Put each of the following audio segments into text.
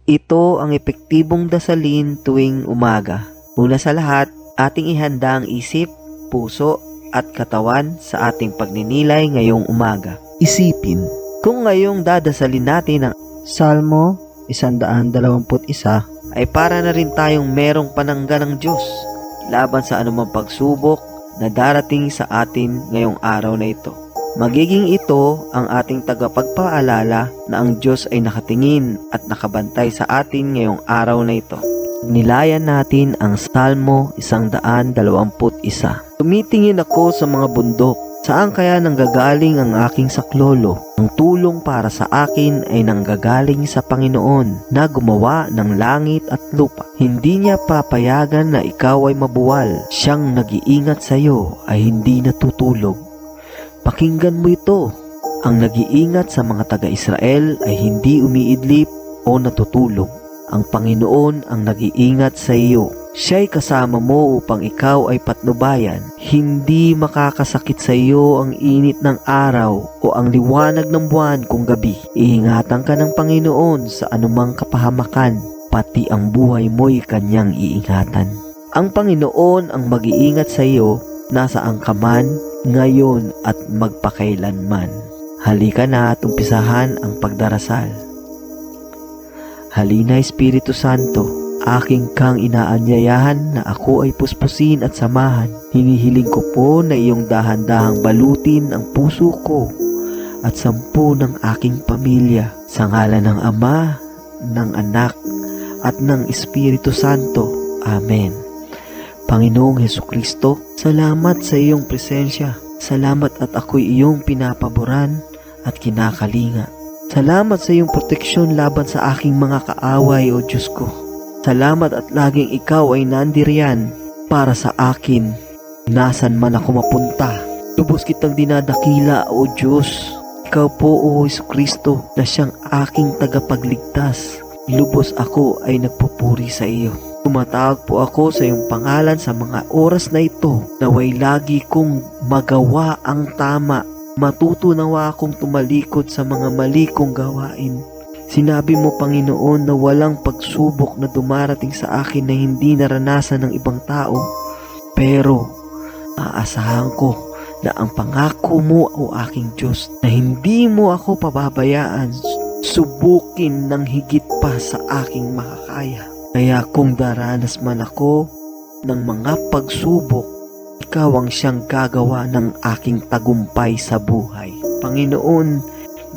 Ito ang epektibong dasalin tuwing umaga. Una sa lahat, ating ihanda ang isip, puso at katawan sa ating pagninilay ngayong umaga. Isipin, kung ngayong dadasalin natin ang Salmo 121 ay para na rin tayong merong panangga ng Diyos laban sa anumang pagsubok na darating sa atin ngayong araw na ito. Magiging ito ang ating tagapagpaalala na ang Diyos ay nakatingin at nakabantay sa atin ngayong araw na ito. Nilayan natin ang Salmo 121. Tumitingin ako sa mga bundok. Saan kaya nanggagaling ang aking saklolo? Ang tulong para sa akin ay nanggagaling sa Panginoon na gumawa ng langit at lupa. Hindi niya papayagan na ikaw ay mabuwal. Siyang nag-iingat sa iyo ay hindi natutulog. Pakinggan mo ito. Ang nag-iingat sa mga taga-Israel ay hindi umiidlip o natutulog. Ang Panginoon ang nag-iingat sa iyo. Siya'y kasama mo upang ikaw ay patnubayan. Hindi makakasakit sa iyo ang init ng araw o ang liwanag ng buwan kung gabi. Iingatan ka ng Panginoon sa anumang kapahamakan, pati ang buhay mo'y kanyang iingatan. Ang Panginoon ang mag-iingat sa iyo, nasaan ka man, ngayon at magpakailanman. Halika na at umpisahan ang pagdarasal. Halina Espiritu Santo, aking kang inaanyayahan na ako ay puspusin at samahan. Hinihiling ko po na iyong dahan-dahang balutin ang puso ko at 10 ng aking pamilya. Sa ngalan ng Ama, ng Anak, at ng Espiritu Santo. Amen. Panginoong Hesukristo, salamat sa iyong presensya. Salamat at ako'y iyong pinapaboran at kinakalinga. Salamat sa iyong proteksyon laban sa aking mga kaaway, O Diyos ko. Salamat at laging ikaw ay nandiriyan para sa akin. Nasan man ako mapunta, lubos kitang dinadakila, O Diyos. Ikaw po, O Jesucristo, na siyang aking tagapagligtas. Lubos ako ay nagpupuri sa iyo. Tumatawag po ako sa iyong pangalan sa mga oras na ito. Naway lagi kong magawa ang tama. Matutunawa akong tumalikod sa mga mali kong gawain. Sinabi mo, Panginoon, na walang pagsubok na dumarating sa akin na hindi naranasan ng ibang tao. Pero aasahan ko na ang pangako mo, O aking Diyos, na hindi mo ako pababayaan, subukin ng higit pa sa aking makakaya. Kaya kung daranas man ako ng mga pagsubok, ikaw ang siyang gagawa ng aking tagumpay sa buhay. Panginoon,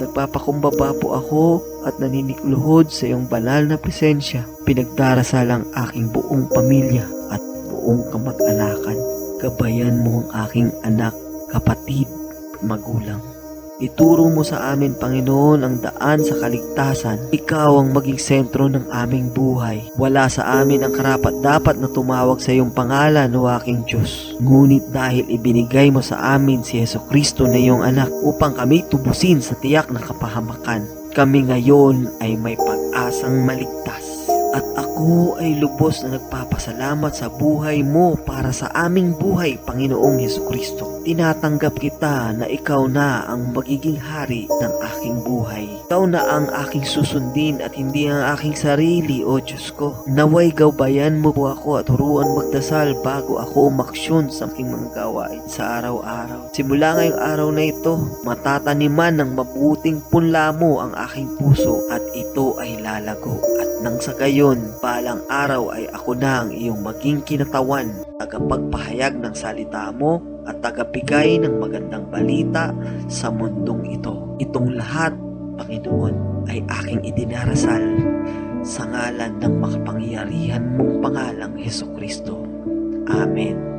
nagpapakumbaba po ako at naninikluhod sa iyong banal na presensya. Pinagdarasal ang aking buong pamilya at buong kamag-anakan. Gabayan mo ang aking anak, kapatid, magulang. Ituro mo sa amin, Panginoon, ang daan sa kaligtasan. Ikaw ang maging sentro ng aming buhay. Wala sa amin ang karapat-dapat na tumawag sa iyong pangalan, O aking Diyos. Ngunit dahil ibinigay mo sa amin si Jesucristo na iyong anak upang kami tubusin sa tiyak na kapahamakan, kami ngayon ay may pag-asang maligtas. At ako ay lubos na nagpapasalamat sa buhay mo para sa aming buhay, Panginoong Jesucristo. Tinatanggap kita na ikaw na ang magiging hari ng aking buhay. Ikaw na ang aking susundin at hindi ang aking sarili, O Diyos ko. Naway gabayan mo po ako at turuan magdasal bago ako umaksyon sa aking mga gawain sa araw-araw. Simula ngayong araw na ito, matataniman ng mabuting punla mo ang aking puso at ito ay lalago. At nang sa gayon, balang araw ay ako na ang iyong maging kinatawan, tagapagpahayag ng salita mo at tagabigay ng magandang balita sa mundong ito. Itong lahat, Panginoon, ay aking idinarasal sa ngalan ng makapangyarihan mong pangalang Jesucristo. Amen.